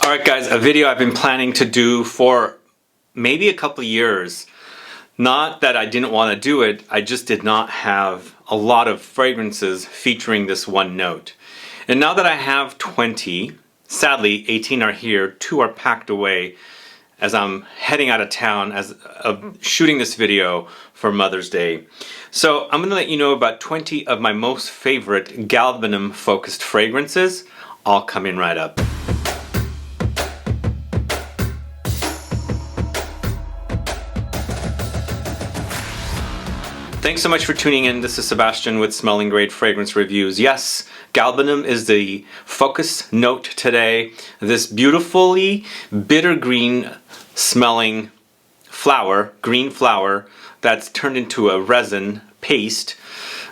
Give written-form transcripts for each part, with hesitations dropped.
Alright guys, a video I've been planning to do for maybe a couple years. Not that I didn't want to do it, I just did not have a lot of fragrances featuring this one note. And now that I have 20, sadly 18 are here, 2 are packed away as I'm heading out of town of shooting this video for Mother's Day. So I'm going to let you know about 20 of my most favorite galbanum focused fragrances. All coming right up. Thanks so much for tuning in. This is Sebastian with Smelling Great Fragrance Reviews. Yes, galbanum is the focus note today. This beautifully bitter green smelling flower, green flower, that's turned into a resin paste,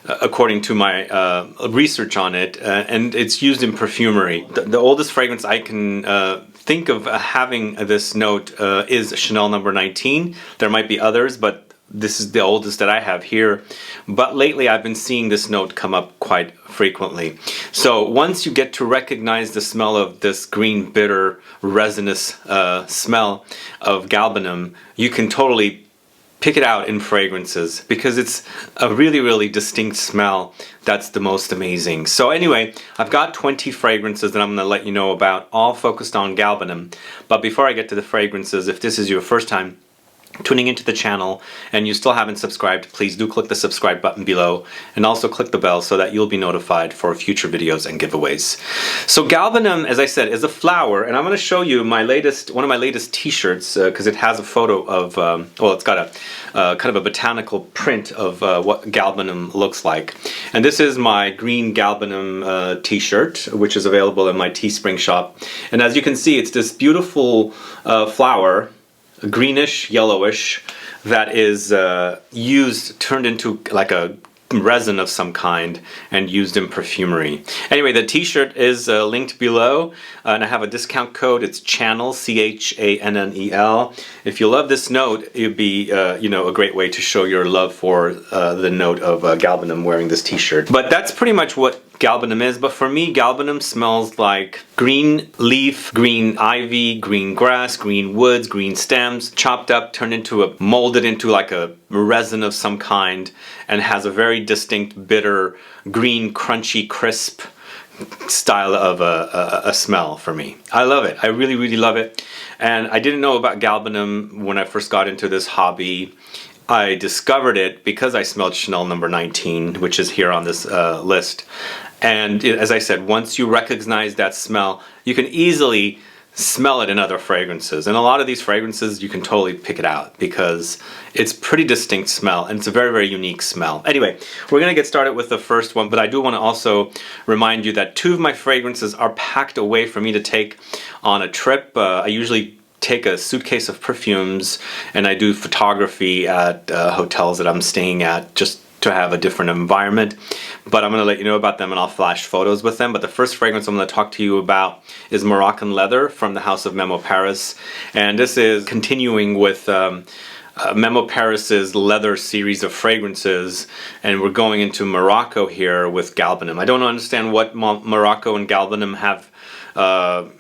according to my research on it, and it's used in perfumery. The oldest fragrance I can think of having this note is Chanel No. 19. There might be others, but this is the oldest that I have here. But lately I've been seeing this note come up quite frequently. So once you get to recognize the smell of this green, bitter, resinous smell of galbanum, you can totally pick it out in fragrances because it's a really, really distinct smell that's the most amazing. So anyway, I've got 20 fragrances that I'm going to let you know about, all focused on galbanum. But before I get to the fragrances, if this is your first time tuning into the channel and you still haven't subscribed, please do click the subscribe button below and also click the bell so that you'll be notified for future videos and giveaways. So galbanum, as I said, is a flower, and I'm going to show you my latest, one of my latest t-shirts, because it has a photo of, well, it's got a kind of a botanical print of what galbanum looks like. And this is my green galbanum t-shirt, which is available in my Teespring shop. And as you can see, it's this beautiful flower, greenish, yellowish, that is turned into like a resin of some kind and used in perfumery. Anyway, the t-shirt is linked below, and I have a discount code. It's CHANNEL, C-H-A-N-N-E-L. If you love this note, it'd be you know, a great way to show your love for the note of galbanum wearing this t-shirt. But that's pretty much what galbanum is. But for me, galbanum smells like green leaf, green ivy, green grass, green woods, green stems, chopped up, turned into molded into like a resin of some kind, and has a very distinct bitter green crunchy crisp style of a smell for me. I love it. I really, really love it. And I didn't know about galbanum when I first got into this hobby. I discovered it because I smelled Chanel No. 19, which is here on this list. And as I said, once you recognize that smell, you can easily smell it in other fragrances. And a lot of these fragrances, you can totally pick it out because it's pretty distinct smell, and it's a very, very unique smell. Anyway, we're going to get started with the first one, but I do want to also remind you that 2 of my fragrances are packed away for me to take on a trip. I usually take a suitcase of perfumes, and I do photography at hotels that I'm staying at just to have a different environment. But I'm going to let you know about them, and I'll flash photos with them. But the first fragrance I'm going to talk to you about is Moroccan Leather from the House of MEMO Paris. And this is continuing with MEMO Paris's leather series of fragrances, and we're going into Morocco here with galbanum. I don't understand what Morocco and galbanum have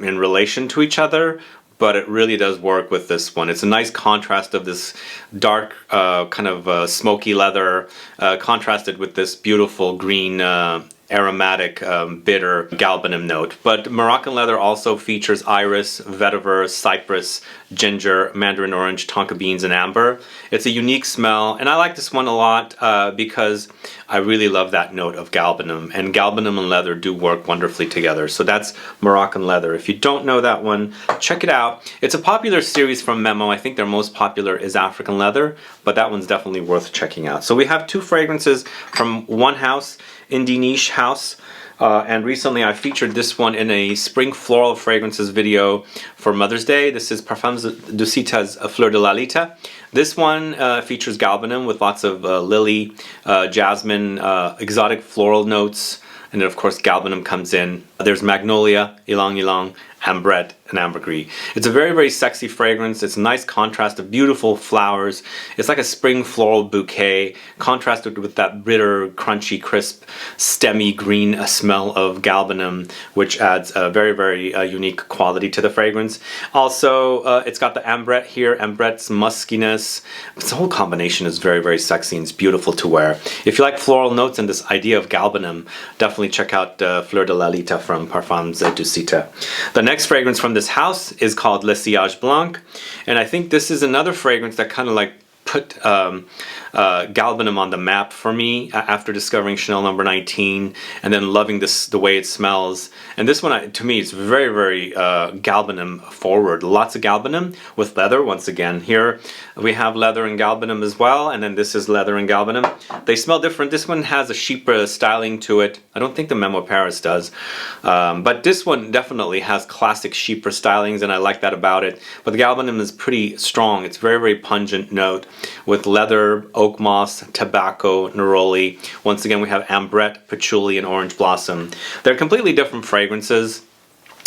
in relation to each other, but it really does work with this one. It's a nice contrast of this dark kind of smoky leather contrasted with this beautiful green aromatic bitter galbanum note. But Moroccan Leather also features iris, vetiver, cypress, ginger, mandarin orange, tonka beans, and amber. It's a unique smell, and I like this one a lot because I really love that note of galbanum, and galbanum and leather do work wonderfully together. So that's Moroccan Leather. If you don't know that one, check it out. It's a popular series from MEMO. I think their most popular is African Leather, but that one's definitely worth checking out. So we have 2 fragrances from one house, Indie Niche House, and recently I featured this one in a spring floral fragrances video for Mother's Day. This is Parfums DUSITA's Fleur de LALITA. This one features galbanum with lots of lily, jasmine, exotic floral notes, and then of course galbanum comes in. There's Magnolia, Ylang-Ylang, Ambrette, and Ambergris. It's a very, very sexy fragrance. It's a nice contrast of beautiful flowers. It's like a spring floral bouquet, contrasted with that bitter, crunchy, crisp, stemmy green smell of galbanum, which adds a very, very unique quality to the fragrance. Also, it's got the Ambrette here, Ambrette's muskiness. This whole combination is very, very sexy and it's beautiful to wear. If you like floral notes and this idea of galbanum, definitely check out Fleur de Lalita from Parfums DUSITA. The next fragrance from this house is called Le Sillage Blanc, and I think this is another fragrance that kind of like put galbanum on the map for me after discovering Chanel No. 19 and then loving the way it smells. And this one, to me, is very, very galbanum forward. Lots of galbanum with leather. Once again, here we have leather and galbanum as well, and then this is leather and galbanum. They smell different. This one has a chypre styling to it. I don't think the MEMO Paris does, but this one definitely has classic chypre stylings, and I like that about it. But the galbanum is pretty strong. It's very, very pungent note with leather, Oakmoss, tobacco, Neroli. Once again, we have Ambrette, Patchouli, and Orange Blossom. They're completely different fragrances.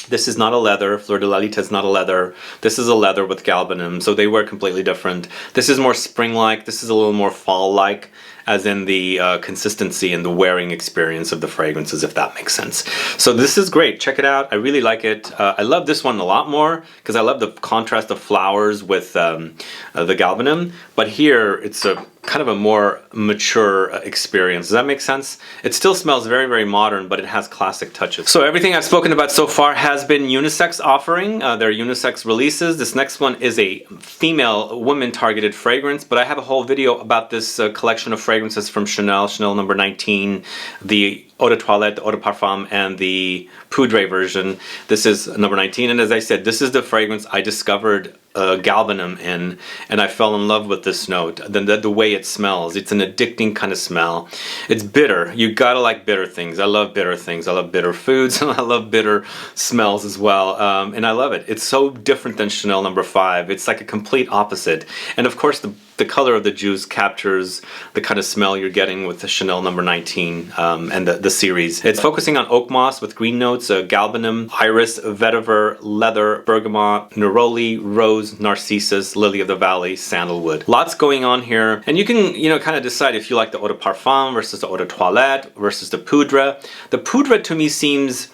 This is not a leather. Fleur de Lalita is not a leather. This is a leather with galbanum, so they were completely different. This is more spring-like. This is a little more fall-like, as in the consistency and the wearing experience of the fragrances, if that makes sense. So this is great. Check it out. I really like it. I love this one a lot more because I love the contrast of flowers with the galbanum. But here, it's a kind of a more mature experience. Does that make sense? It still smells very, very modern, but it has classic touches. So everything I've spoken about so far has been Unisex offering. Their Unisex releases. This next one is a female, women-targeted fragrance, but I have a whole video about this collection of fragrances from Chanel, Chanel No. 19, the Eau de Toilette, Eau de Parfum, and the Poudre version. This is No. 19, and as I said, this is the fragrance I discovered galbanum in, and I fell in love with this note. The way it smells, it's an addicting kind of smell. It's bitter. You gotta like bitter things. I love bitter things. I love bitter foods, and I love bitter smells as well, and I love it. It's so different than Chanel No. 5. It's like a complete opposite, and of course the color of the juice captures the kind of smell you're getting with the Chanel No. 19 and the series. It's focusing on Oakmoss with green notes, galbanum, iris, vetiver, leather, bergamot, neroli, rose, narcissus, lily of the valley, sandalwood. Lots going on here, and you can, kind of decide if you like the eau de parfum versus the eau de toilette versus the poudre. The poudre to me seems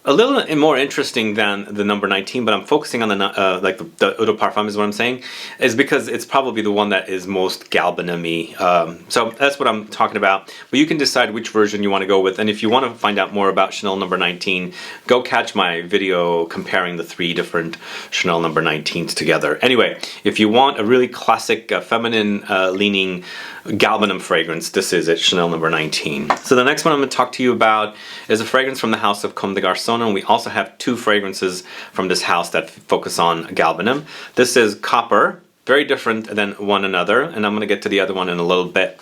a little more interesting than the No. 19, but I'm focusing on the eau de parfum is what I'm saying, is because it's probably the one that is most galbanum-y. So that's what I'm talking about. But you can decide which version you want to go with, and if you want to find out more about Chanel No. 19, go catch my video comparing the 3 different Chanel No. 19s together. Anyway, if you want a really classic feminine leaning galbanum fragrance, this is it, Chanel No. 19. So the next one I'm going to talk to you about is a fragrance from the house of Comme des Garçons, and we also have 2 fragrances from this house that focus on galbanum. This is Copper, very different than one another, and I'm going to get to the other one in a little bit.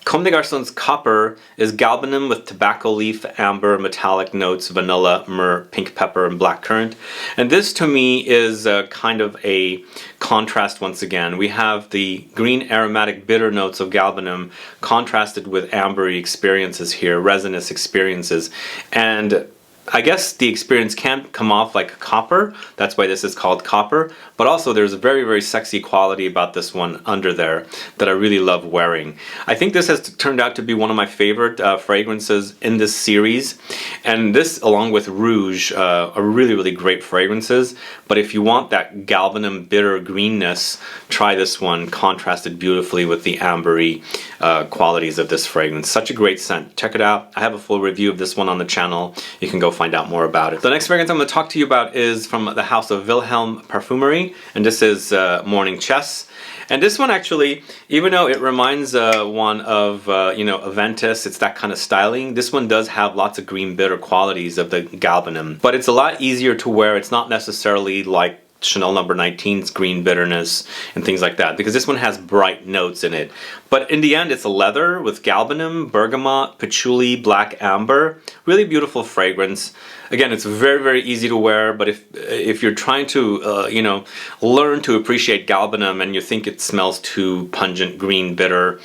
Comme des Garçons Copper is galbanum with tobacco leaf, amber, metallic notes, vanilla, myrrh, pink pepper, and blackcurrant. And this to me is kind of a contrast once again. We have the green aromatic bitter notes of galbanum contrasted with ambery experiences here, resinous experiences. And I guess the experience can come off like copper, that's why this is called Copper, but also there's a very, very sexy quality about this one under there that I really love wearing. I think this has turned out to be one of my favorite fragrances in this series, and this along with Rouge are really, really great fragrances, but if you want that galbanum bitter greenness, try this one, contrasted beautifully with the ambery qualities of this fragrance. Such a great scent. Check it out. I have a full review of this one on the channel. You can go find out more about it. The next fragrance I'm going to talk to you about is from the house of Wilhelm Parfumerie, and this is Morning Chess. And this one actually, even though it reminds one of, Aventus, it's that kind of styling, this one does have lots of green bitter qualities of the galbanum. But it's a lot easier to wear. It's not necessarily like Chanel No. 19's green bitterness and things like that, because this one has bright notes in it. But in the end, it's a leather with galbanum, bergamot, patchouli, black amber. Really beautiful fragrance. Again, it's very, very easy to wear, but if you're trying to, learn to appreciate galbanum and you think it smells too pungent, green, bitter,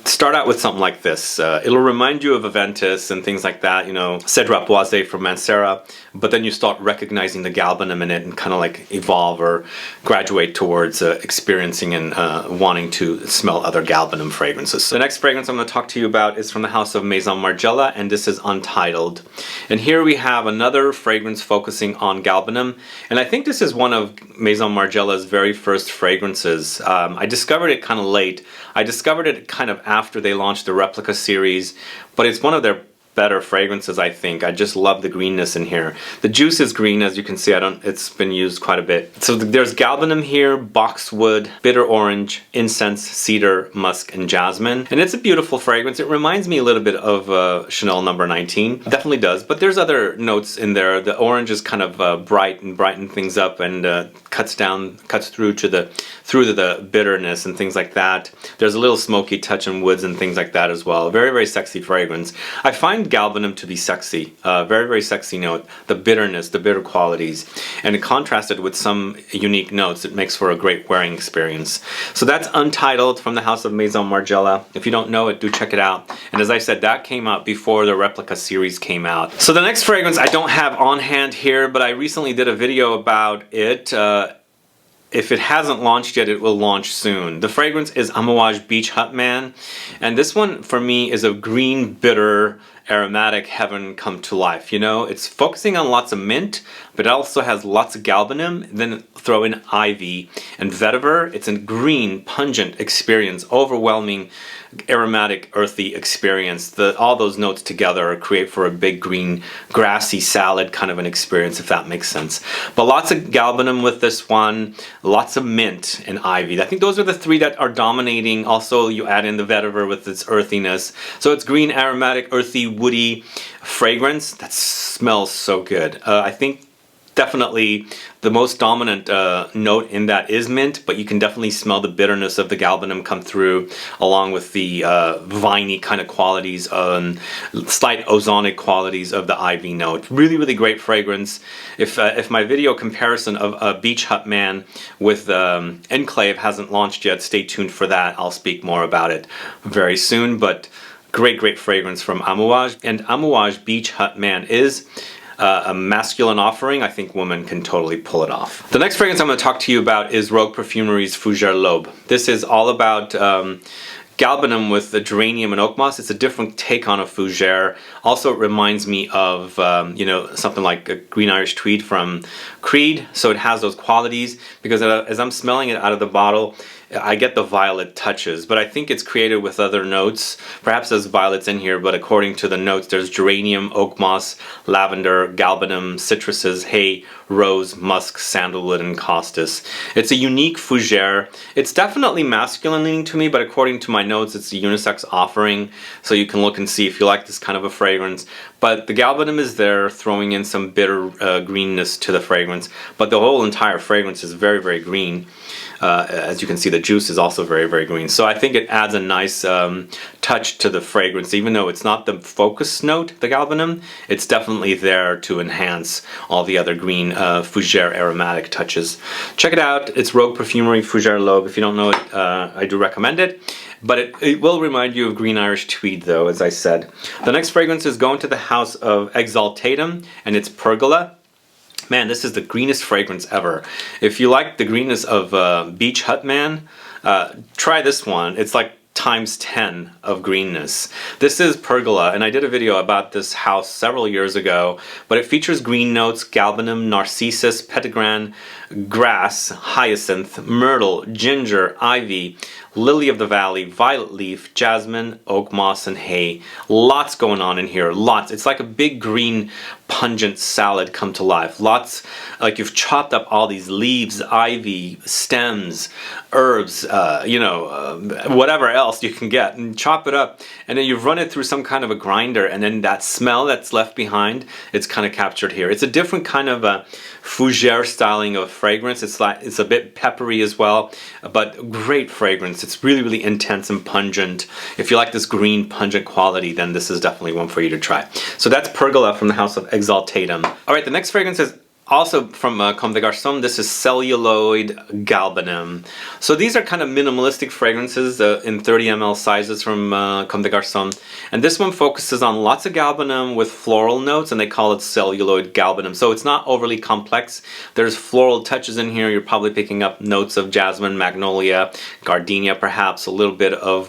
start out with something like this. It'll remind you of Aventus and things like that, you know, Cedra Boisé from Mancera, but then you start recognizing the galbanum in it and kind of like evolve or graduate towards experiencing and wanting to smell other galbanum fragrances. So the next fragrance I'm going to talk to you about is from the house of Maison Margiela, and this is Untitled. And here we have another fragrance focusing on galbanum, and I think this is one of Maison Margiela's very first fragrances. I discovered it kind of late. I discovered it kind of after they launched the Replica series, but it's one of their better fragrances, I think. I just love the greenness in here. The juice is green, as you can see. It's been used quite a bit. So there's galbanum here, boxwood, bitter orange, incense, cedar, musk, and jasmine. And it's a beautiful fragrance. It reminds me a little bit of Chanel No. 19. Definitely does. But there's other notes in there. The orange is kind of bright and brighten things up and cuts through to the bitterness and things like that. There's a little smoky touch in woods and things like that as well. Very, very sexy fragrance. I find galbanum to be sexy. Very, very sexy note. The bitterness, the bitter qualities. And it contrasted with some unique notes. It makes for a great wearing experience. So that's Untitled from the house of Maison Margiela. If you don't know it, do check it out. And as I said, that came out before the Replica series came out. So the next fragrance I don't have on hand here, but I recently did a video about it. If it hasn't launched yet, it will launch soon. The fragrance is Amouage Beach Hut Man, and this one for me is a green, bitter, aromatic heaven come to life. You know, it's focusing on lots of mint, but it also has lots of galbanum. Then throw in ivy and vetiver. It's a green, pungent experience, overwhelming, aromatic, earthy experience. All those notes together create for a big green, grassy salad kind of an experience, if that makes sense. But lots of galbanum with this one, lots of mint and ivy. I think those are the three that are dominating. Also, you add in the vetiver with its earthiness. So it's green, aromatic, earthy, woody fragrance that smells so good. I think definitely the most dominant note in that is mint, but you can definitely smell the bitterness of the galbanum come through, along with the viney kind of qualities, slight ozonic qualities of the ivy note. Really, really great fragrance. If my video comparison of Beach Hut Man with Enclave hasn't launched yet, stay tuned for that. I'll speak more about it very soon, but great, great fragrance from Amouage. And Amouage Beach Hut Man is a masculine offering. I think women can totally pull it off. The next fragrance I'm going to talk to you about is Rogue Perfumerie's Fougère L'aube. This is all about galbanum with the geranium and oakmoss. It's a different take on a fougere. Also, it reminds me of you know, something like a green Irish tweed from Creed. So it has those qualities, because as I'm smelling it out of the bottle, I get the violet touches, but I think it's created with other notes. Perhaps there's violets in here, but according to the notes, there's geranium, oakmoss, lavender, galbanum, citruses, hay, rose, musk, sandalwood, and costus. It's a unique fougere. It's definitely masculine leaning to me, but according to my notes, it's a unisex offering, so you can look and see if you like this kind of a fragrance. But the galbanum is there, throwing in some bitter greenness to the fragrance, but the whole entire fragrance is very, very green. As you can see, the juice is also very, very green. So I think it adds a nice touch to the fragrance. Even though it's not the focus note, the galbanum, it's definitely there to enhance all the other green fougere aromatic touches. Check it out. It's Rogue Perfumerie Fougère L'aube. If you don't know it, I do recommend it. But it will remind you of green Irish tweed, though, as I said. The next fragrance is going to the house of Exaltatum, and it's Pergola. Man, this is the greenest fragrance ever. If you like the greenness of Beach Hut Man, try this one. It's like times 10 of greenness. This is Pergola, and I did a video about this house several years ago, but it features green notes: galbanum, narcissus, petitgrain, grass, hyacinth, myrtle, ginger, ivy, lily of the valley, violet leaf, jasmine, oak moss, and hay. Lots going on in here, lots. It's like a big green pungent salad come to life. Lots, like you've chopped up all these leaves, ivy, stems, herbs, you know, whatever else you can get, and chop it up, and then you've run it through some kind of a grinder, and then that smell that's left behind, it's kind of captured here. It's a different kind of a fougere styling of fragrance. It's a bit peppery as well, but great fragrance. It's really, really intense and pungent. If you like this green pungent quality, then this is definitely one for you to try. So that's Pergola from the house of Exaltatum. All right, the next fragrance is Also from Comme des Garçons, this is Celluloid Galbanum. So these are kind of minimalistic fragrances in 30 ml sizes from Comme des Garçons. And this one focuses on lots of galbanum with floral notes, and they call it Celluloid Galbanum. So it's not overly complex. There's floral touches in here. You're probably picking up notes of jasmine, magnolia, gardenia perhaps, a little bit of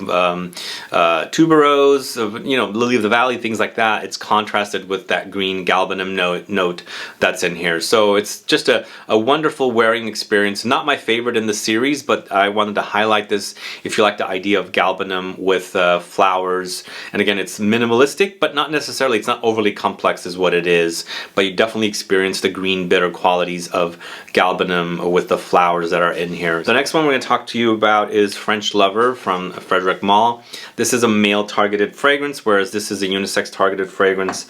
tuberose, of, you know, lily of the valley, things like that. It's contrasted with that green galbanum note that's in here. So it's just a wonderful wearing experience. Not my favorite in the series, but I wanted to highlight this if you like the idea of galbanum with flowers. And again, it's minimalistic, but not necessarily, it's not overly complex is what it is. But you definitely experience the green bitter qualities of galbanum with the flowers that are in here. The next one we're going to talk to you about is French Lover from Frederic Malle. This is a male targeted fragrance, whereas this is a unisex targeted fragrance.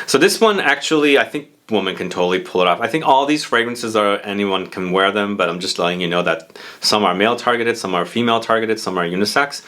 So this one actually, I think woman can totally pull it off. I think all these fragrances are, anyone can wear them, but I'm just letting you know that some are male targeted, some are female targeted, some are unisex.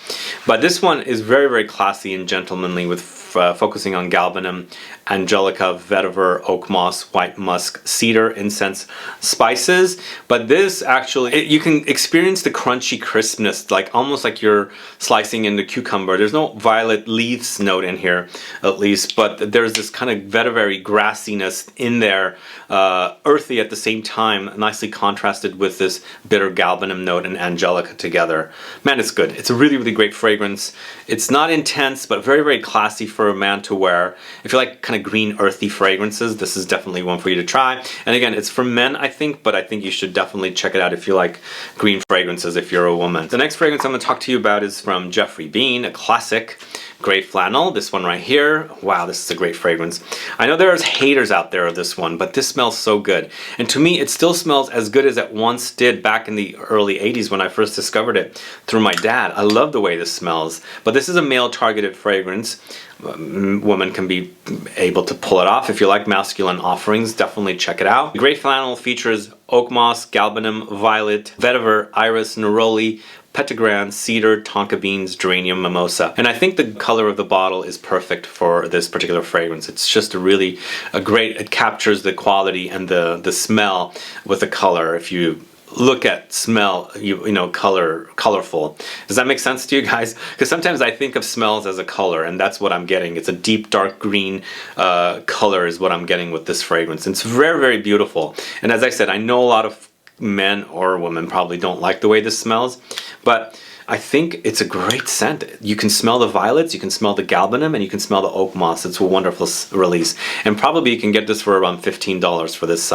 But this one is very, very classy and gentlemanly with focusing on galbanum, angelica, vetiver, oakmoss, white musk, cedar, incense, spices. But this actually, you can experience the crunchy crispness, like almost like you're slicing into cucumber. There's no violet leaves note in here, at least, but there's this kind of vetiver grassiness in there, earthy at the same time, nicely contrasted with this bitter galbanum note and angelica together. Man, it's good. It's a really, really great fragrance. It's not intense, but very, very classy for a man to wear. If you like kind of green, earthy fragrances, this is definitely one for you to try. And again, it's for men, I think, but I think you should definitely check it out if you like green fragrances if you're a woman. The next fragrance I'm going to talk to you about is from Jeffrey Bean, a classic. Grey Flannel, this one right here. Wow, this is a great fragrance. I know there's haters out there of this one, but this smells so good. And to me, it still smells as good as it once did back in the early 80s when I first discovered it through my dad. I love the way this smells. But this is a male-targeted fragrance. Women can be able to pull it off. If you like masculine offerings, definitely check it out. Grey Flannel features oakmoss, galbanum, violet, vetiver, iris, neroli, petitgrain, cedar, tonka beans, geranium, mimosa. And I think the color of the bottle is perfect for this particular fragrance. It's just a really great, it captures the quality and the smell with the color. If you look at smell, you know, colorful. Does that make sense to you guys? Because sometimes I think of smells as a color, and that's what I'm getting. It's a deep dark green color is what I'm getting with this fragrance. It's very, very beautiful. And as I said, I know a lot of men or women probably don't like the way this smells, but I think it's a great scent. You can smell the violets, you can smell the galbanum, and you can smell the oakmoss. It's a wonderful release. And probably you can get this for around $15 for this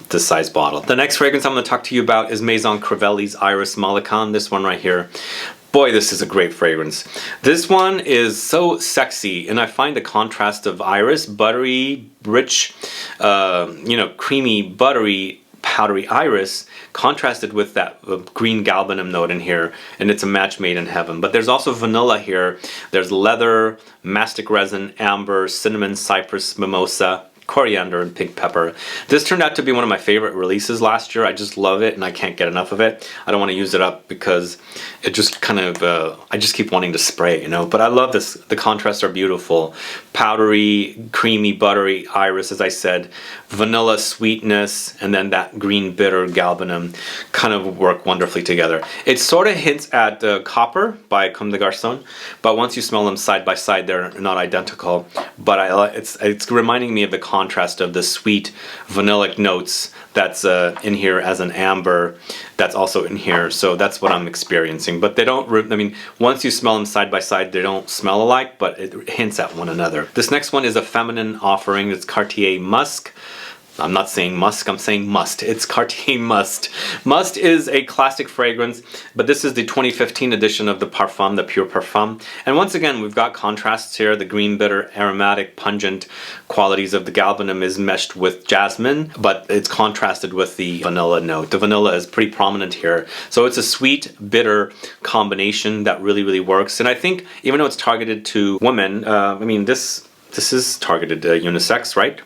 this size bottle. The next fragrance I'm going to talk to you about is Maison Crivelli's Iris Mollican, this one right here. Boy, this is a great fragrance. This one is so sexy, and I find the contrast of iris, buttery, rich, you know, creamy, buttery, powdery iris contrasted with that green galbanum note in here, and it's a match made in heaven. But there's also vanilla here. There's leather, mastic resin, amber, cinnamon, cypress, mimosa, coriander, and pink pepper. This turned out to be one of my favorite releases last year. I just love it and I can't get enough of it. I don't want to use it up because it just kind of, I just keep wanting to spray, you know. But I love this. The contrasts are beautiful. Powdery, creamy, buttery iris, as I said, vanilla sweetness, and then that green bitter galbanum kind of work wonderfully together. It sort of hints at Copper by Comme des Garçons, but once you smell them side by side, they're not identical. But it's reminding me of the contrast of the sweet vanillic notes that's in here as an amber that's also in here. So that's what I'm experiencing. But they don't, I mean, once you smell them side by side, they don't smell alike, but it hints at one another. This next one is a feminine offering. It's Cartier Musk. I'm not saying musk, I'm saying must. It's Cartier Must. Must is a classic fragrance, but this is the 2015 edition of the Parfum, the Pure Parfum. And once again, we've got contrasts here. The green, bitter, aromatic, pungent qualities of the galbanum is meshed with jasmine, but it's contrasted with the vanilla note. The vanilla is pretty prominent here. So it's a sweet, bitter combination that really, really works. And I think even though it's targeted to women, I mean, this is targeted unisex, right?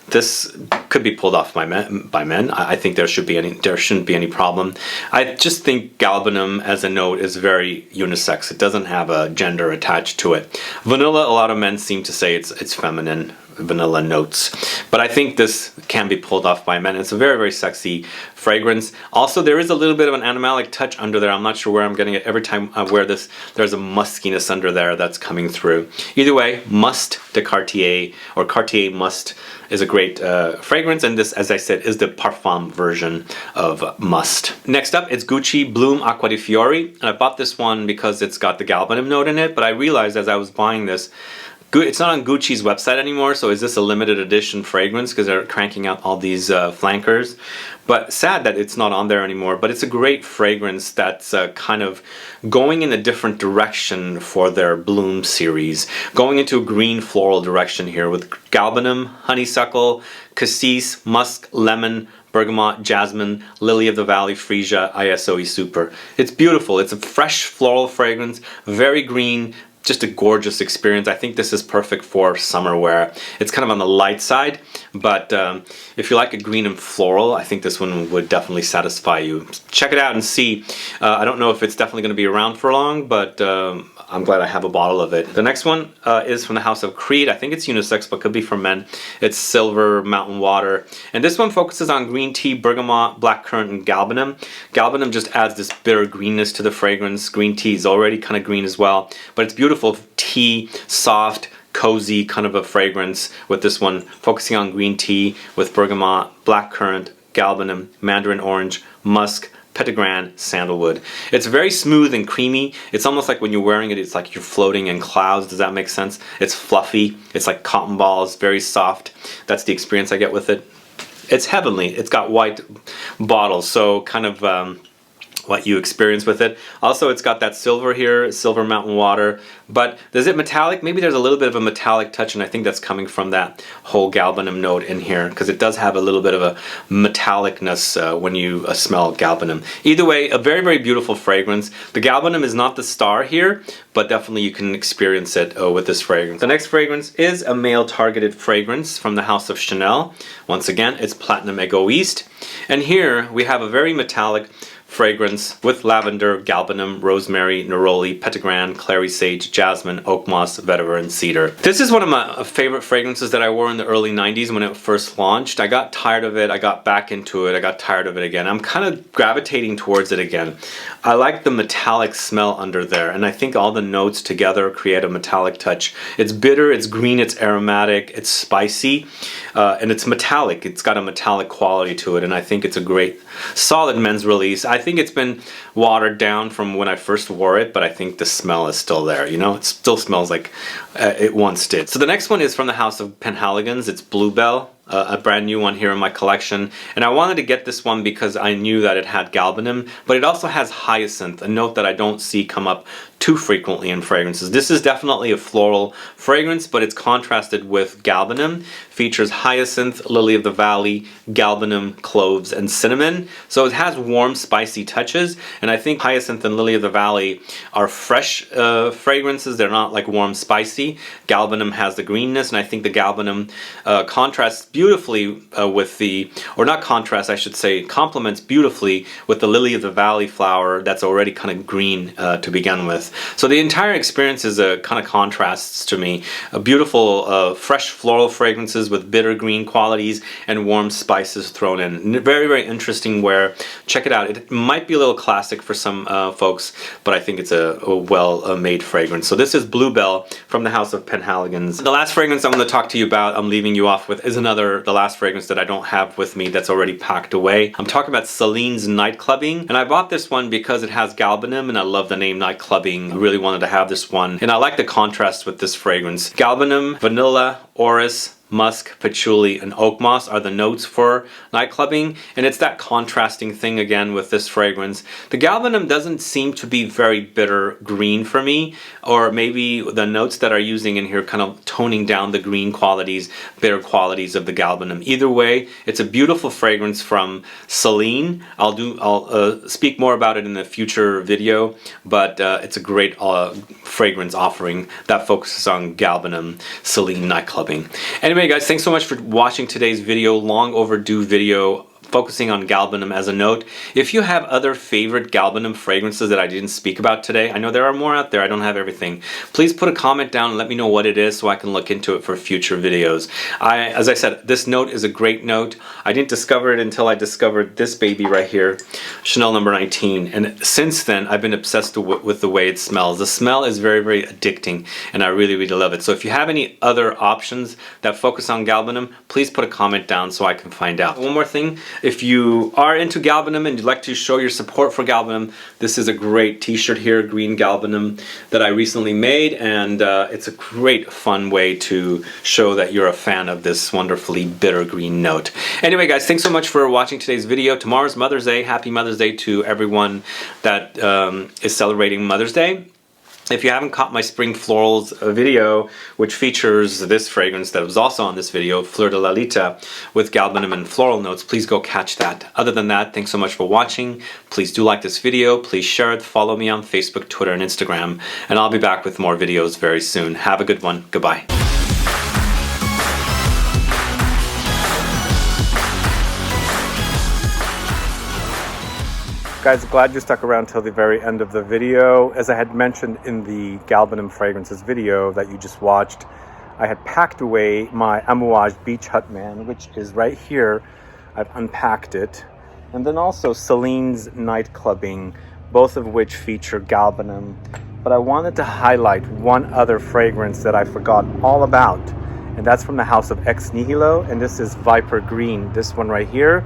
This could be pulled off by men. I think there shouldn't be any problem. I just think galbanum as a note is very unisex. It doesn't have a gender attached to it. Vanilla, a lot of men seem to say it's feminine. vanilla notes. But I think this can be pulled off by men. It's a very, very sexy fragrance. Also, there is a little bit of an animalic touch under there. I'm not sure where I'm getting it. Every time I wear this, there's a muskiness under there that's coming through. Either way, Must de Cartier, or Cartier Must, is a great fragrance, and this, as I said, is the Parfum version of Must. Next up, it's Gucci Bloom Acqua di Fiori, and I bought this one because it's got the galbanum note in it, but I realized as I was buying this, it's not on Gucci's website anymore, so is this a limited edition fragrance because they're cranking out all these flankers? But sad that it's not on there anymore, but it's a great fragrance that's kind of going in a different direction for their Bloom series. Going into a green floral direction here with galbanum, honeysuckle, cassis, musk, lemon, bergamot, jasmine, lily of the valley, freesia, ISOE super. It's beautiful. It's a fresh floral fragrance, very green, just a gorgeous experience. I think this is perfect for summer wear. It's kind of on the light side, but if you like a green and floral, I think this one would definitely satisfy you. Check it out and see. I don't know if it's definitely going to be around for long, but I'm glad I have a bottle of it. The next one is from the House of Creed. I think it's unisex, but could be for men. It's Silver Mountain Water. And this one focuses on green tea, bergamot, blackcurrant, and galbanum. Galbanum just adds this bitter greenness to the fragrance. Green tea is already kind of green as well, but it's beautiful tea, soft, cozy kind of a fragrance with this one, focusing on green tea with bergamot, blackcurrant, galbanum, mandarin orange, musk, petitgrain, sandalwood. It's very smooth and creamy. It's almost like when you're wearing it, it's like you're floating in clouds. Does that make sense? It's fluffy. It's like cotton balls, very soft. That's the experience I get with it. It's heavenly. It's got white bottles, so kind of what you experience with it. Also, it's got that silver here, Silver Mountain Water, but is it metallic? Maybe there's a little bit of a metallic touch, and I think that's coming from that whole galbanum note in here, because it does have a little bit of a metallicness when you smell galbanum. Either way, a very, very beautiful fragrance. The galbanum is not the star here, but definitely you can experience it with this fragrance. The next fragrance is a male targeted fragrance from the House of Chanel. Once again, it's Platinum Egoiste, and here we have a very metallic fragrance with lavender, galbanum, rosemary, neroli, petitgrain, clary sage, jasmine, oakmoss, vetiver, and cedar. This is one of my favorite fragrances that I wore in the early 90s when it first launched. I got tired of it, I got back into it, I got tired of it again. I'm kind of gravitating towards it again. I like the metallic smell under there, and I think all the notes together create a metallic touch. It's bitter, it's green, it's aromatic, it's spicy, and it's metallic. It's got a metallic quality to it, and I think it's a great, solid men's release. I think it's been watered down from when I first wore it, but I think the smell is still there, you know? It still smells like it once did. So the next one is from the House of PENHALIGON'S. It's Bluebell. A brand new one here in my collection, and I wanted to get this one because I knew that it had galbanum, but it also has hyacinth, a note that I don't see come up too frequently in fragrances. This is definitely a floral fragrance, but it's contrasted with galbanum. Features hyacinth, lily of the valley, galbanum, cloves, and cinnamon. So it has warm, spicy touches, and I think hyacinth and lily of the valley are fresh fragrances. They're not like warm, spicy. Galbanum has the greenness, and I think the galbanum contrasts beautifully with the, or not contrast, I should say, complements beautifully with the lily of the valley flower that's already kind of green to begin with. So the entire experience is a kind of contrasts to me. A beautiful fresh floral fragrances with bitter green qualities and warm spices thrown in. Very, very interesting wear. Check it out. It might be a little classic for some folks, but I think it's a well-made fragrance. So this is Bluebell from the House of PENHALIGON'S. The last fragrance I'm going to talk to you about, I'm leaving you off with, is the last fragrance that I don't have with me that's already packed away. I'm talking about Celine's Night Clubbing, and I bought this one because it has galbanum, and I love the name Night Clubbing. I really wanted to have this one, and I like the contrast with this fragrance. Galbanum, vanilla, orris, musk, patchouli, and oakmoss are the notes for Night Clubbing, and it's that contrasting thing again with this fragrance. The galbanum doesn't seem to be very bitter green for me, or maybe the notes that are using in here kind of toning down the green qualities, bitter qualities of the galbanum. Either way, it's a beautiful fragrance from Celine. I'll speak more about it in a future video, but it's a great fragrance offering that focuses on galbanum, Celine Night Clubbing. Anyway guys, thanks so much for watching today's video. Long overdue video focusing on galbanum as a note. If you have other favorite galbanum fragrances that I didn't speak about today, I know there are more out there, I don't have everything. Please put a comment down and let me know what it is so I can look into it for future videos. As I said, this note is a great note. I didn't discover it until I discovered this baby right here, Chanel number 19. And since then, I've been obsessed with the way it smells. The smell is very, very addicting, and I really, really love it. So if you have any other options that focus on galbanum, please put a comment down so I can find out. One more thing, if you are into galbanum and you'd like to show your support for galbanum, this is a great t-shirt here, green galbanum, that I recently made, and it's a great fun way to show that you're a fan of this wonderfully bitter green note. Anyway guys, thanks so much for watching today's video. Tomorrow's Mother's Day. Happy Mother's Day to everyone that is celebrating Mother's Day. If you haven't caught my Spring Florals video, which features this fragrance that was also on this video, Fleur de Lalita, with galbanum and floral notes, please go catch that. Other than that, thanks so much for watching. Please do like this video, please share it, follow me on Facebook, Twitter, and Instagram, and I'll be back with more videos very soon. Have a good one. Goodbye. Guys, glad you stuck around till the very end of the video. As I had mentioned in the Galbanum Fragrances video that you just watched, I had packed away my Amouage Beach Hut Man, which is right here. I've unpacked it. And then also Celine's Night Clubbing, both of which feature galbanum. But I wanted to highlight one other fragrance that I forgot all about, and that's from the house of Ex Nihilo, and this is Viper Green, this one right here.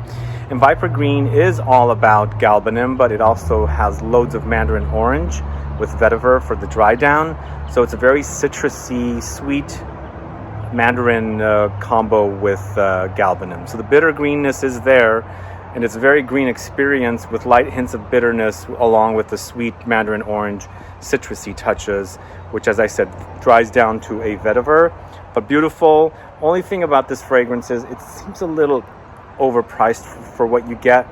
And Viper Green is all about galbanum, but it also has loads of Mandarin orange with vetiver for the dry down. So it's a very citrusy, sweet Mandarin combo with galbanum. So the bitter greenness is there, and it's a very green experience with light hints of bitterness along with the sweet Mandarin orange citrusy touches, which, as I said, dries down to a vetiver, but beautiful. Only thing about this fragrance is it seems a little overpriced for what you get.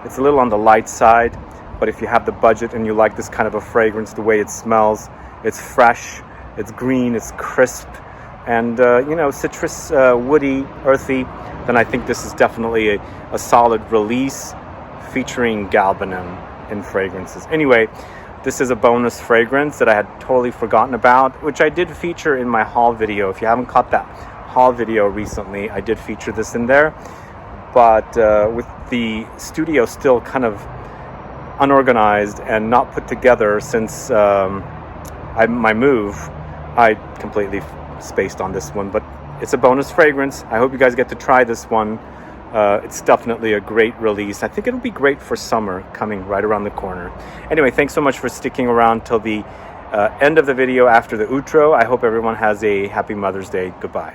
It's a little on the light side, but if you have the budget and you like this kind of a fragrance, the way it smells, it's fresh, it's green, it's crisp, and you know, citrus, woody, earthy, then I think this is definitely a solid release featuring galbanum in fragrances. Anyway, this is a bonus fragrance that I had totally forgotten about, which I did feature in my haul video. If you haven't caught that haul video recently, I did feature this in there. But with the studio still kind of unorganized and not put together since my move, I completely spaced on this one. But it's a bonus fragrance. I hope you guys get to try this one. It's definitely a great release. I think it'll be great for summer coming right around the corner. Anyway, thanks so much for sticking around till the end of the video after the outro. I hope everyone has a happy Mother's Day. Goodbye.